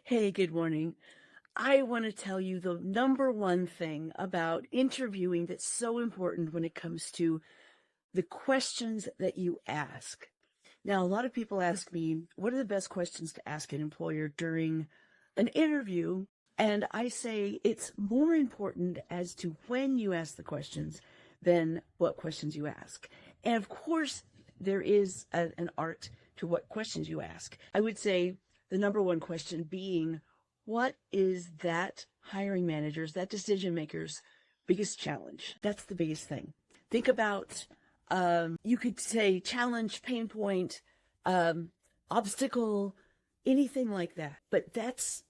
Hey, good morning. I want to tell you the number one thing about interviewing that's so important when it comes to the questions that you ask. Now, a lot of people ask me, what are the best questions to ask an employer during an interview? And I say it's more important as to when you ask the questions than what questions you ask. And of course, there is an art to what questions you ask. I would say the number one question being, what is that hiring manager's, that decision maker's biggest challenge? That's the biggest thing. Think about, you could say challenge, pain point, obstacle, anything like that. But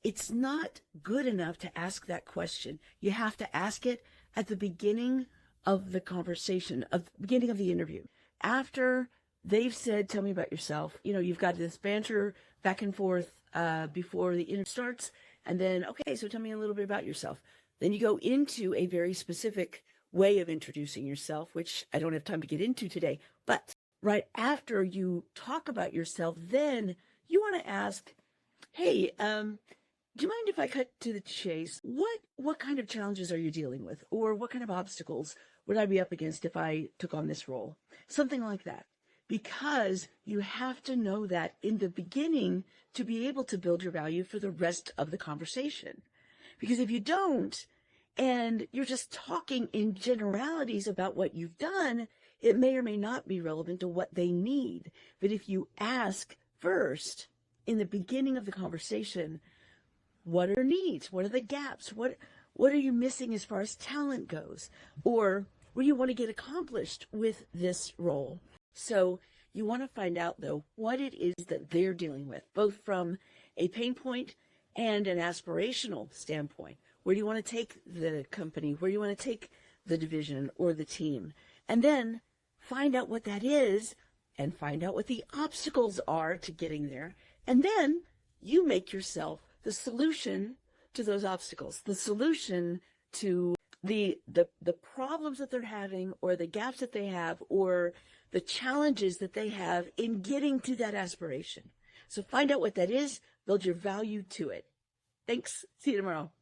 it's not good enough to ask that question. You have to ask it at the beginning of the conversation, of the beginning of the interview. After they've said, tell me about yourself, you've got this banter back and forth before the interview starts. And then, okay, so tell me a little bit about yourself. Then you go into a very specific way of introducing yourself, which I don't have time to get into today. But right after you talk about yourself, then you want to ask, hey, do you mind if I cut to the chase? What kind of challenges are you dealing with? Or what kind of obstacles would I be up against if I took on this role? Something like that. Because you have to know that in the beginning to be able to build your value for the rest of the conversation. Because if you don't, and you're just talking in generalities about what you've done, it may or may not be relevant to what they need. But if you ask first, in the beginning of the conversation, what are your needs? What are the gaps? What are you missing as far as talent goes? Or what do you want to get accomplished with this role? So you want to find out, though, what it is that they're dealing with, both from a pain point and an aspirational standpoint. Where do you want to take the company? Where do you want to take the division or the team? And then find out what that is and find out what the obstacles are to getting there. And then you make yourself the solution to those obstacles, the solution to the problems that they're having, or the gaps that they have, or the challenges that they have in getting to that aspiration. So find out what that is, build your value to it. Thanks. See you tomorrow.